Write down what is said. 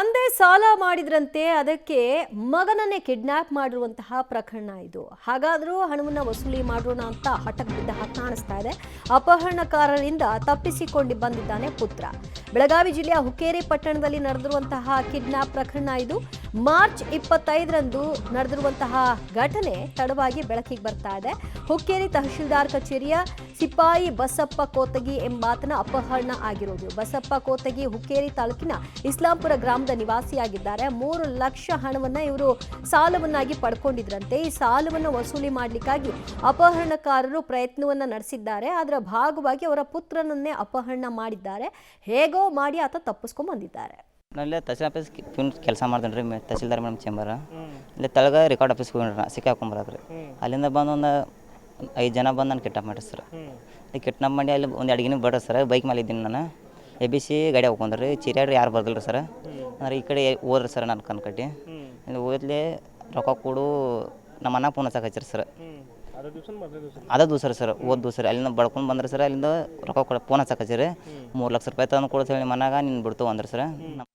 ತಂದೆ ಸಾಲ ಮಾಡಿದ್ರಂತೆ ಅದಕ್ಕೆ ಮಗನನ್ನೇ ಕಿಡ್ನಾಪ್ ಮಾಡಿರುವಂತಹ ಪ್ರಕರಣ ಇದು. ಹಾಗಾದರೂ ಹಣವನ್ನು ವಸೂಲಿ ಮಾಡೋಣ ಅಂತ ಹಠಕ್ಕೆ ಬಿದ್ದ ಹಾಗೆ ಕಾಣಿಸ್ತಾ ಇದೆ. ಅಪಹರಣಕಾರರಿಂದ ತಪ್ಪಿಸಿಕೊಂಡು ಬಂದಿದ್ದಾನೆ ಪುತ್ರ. ಬೆಳಗಾವಿ ಜಿಲ್ಲೆಯ ಹುಕ್ಕೇರಿ ಪಟ್ಟಣದಲ್ಲಿ ನಡೆದಿರುವಂತಹ ಕಿಡ್ನಾಪ್ ಪ್ರಕರಣ ಇದು. ಮಾರ್ಚ್ 25ರಂದು ನಡೆದಿರುವಂತಹ ಘಟನೆ ತಡವಾಗಿ ಬೆಳಕಿಗೆ ಬರ್ತಾ ಇದೆ. ಹುಕ್ಕೇರಿ ತಹಶೀಲ್ದಾರ್ ಕಚೇರಿಯ ಸಿಪಾಯಿ ಬಸಪ್ಪ ಕೋತಗಿ ಎಂಬಾತನ ಅಪಹರಣ ಆಗಿರೋದು. ಬಸಪ್ಪ ಕೋತಗಿ ಹುಕ್ಕೇರಿ ತಾಲೂಕಿನ ಇಸ್ಲಾಂಪುರ ಗ್ರಾಮದ ನಿವಾಸಿಯಾಗಿದ್ದಾರೆ. 3 ಲಕ್ಷ ಹಣವನ್ನ ಇವರು ಸಾಲವನ್ನಾಗಿ ಪಡ್ಕೊಂಡಿದ್ರಂತೆ. ಈ ಸಾಲವನ್ನು ವಸೂಲಿ ಮಾಡಲಿಕ್ಕಾಗಿ ಅಪಹರಣಕಾರರು ಪ್ರಯತ್ನವನ್ನ ನಡೆಸಿದ್ದಾರೆ. ಅದರ ಭಾಗವಾಗಿ ಅವರ ಪುತ್ರನನ್ನೇ ಅಪಹರಣ ಮಾಡಿದ್ದಾರೆ. ಹೇಗೋ ಮಾಡಿ ಆತ ತಪ್ಪಿಸ್ಕೊಂಡ್ ಬಂದಿದ್ದಾರೆ. ನಾನು ತಹಸೀಲ್ ಆಫೀಸ್ ಕೆಲಸ ಮಾಡ್ತೇನೆ ರೀ, ತಹಸೀಲ್ದಾರ್ ಮೇಡಮ್ ಚೇಂಬರ್. ಇಲ್ಲಿ ತಳಗ ರೆಕಾರ್ಡ್ ಆಫೀಸ್ಗೆ ಹೋಗ್ರಿ, ಸಿಕ್ಕಾಕೊಂಬರದ್ರಿ. ಅಲ್ಲಿಂದ ಬಂದು ಒಂದು 5 ಜನ ಬಂದು ನಾನು ಕಿಡ್ನಾಪ್ ಮಾಡಿ ಸರ್. ಕಿಡ್ನಾಪ್ ಮಾಡಿ ಅಲ್ಲಿ ಒಂದು ಅಡಿಗೆನೂ ಬಿಡ್ರಿ ಸರ್. ಬೈಕ್ ಮೇಲೆ ಇದ್ದೀನಿ ನಾನು. ಎಬ್ಬಿಸಿ ಗಾಡಿ ಹೋಗ್ಕೊಂಡ್ರಿ. ಚಿರಿಯಾಡ್ರಿ ಯಾರು ಬರ್ದಿಲ್ಲ ಸರ್. ಅಂದ್ರೆ ಈ ಕಡೆ ಹೋದ್ರಿ ಸರ್ ನಾನು ಕನ್ಕಟ್ಟಿ. ಇಲ್ಲಿ ಹೋದ್ಲಿ ರೊಕ್ಕ ಕೊಡು ನಮ್ಮ ಅಣ್ಣ ಫೋನ್ ಹಚ್ಚಕ್ಕೆ ಹಚ್ಚಿರಿ ಸರ್. ಅದ ದಿವಸ ಸರ್, ಓದ್ ದಿವಸ ಅಲ್ಲಿಂದ ಬಡ್ಕೊಂಡು ಬಂದ್ರಿ ಸರ್. ಅಲ್ಲಿಂದ ರೊಕ್ಕ ಕೊಡ ಫೋನ್ ಹಚ್ಚಕ್ಕೆ ಹಚ್ಚಿರಿ. 3 ಲಕ್ಷ ರೂಪಾಯಿ ತಂದು ಕೊಡ್ತೇವೆ ನಿಮ್ಮ ಮನಾಗ, ನೀನು ಬಿಡ್ತು ಅಂದ್ರಿ ಸರ್.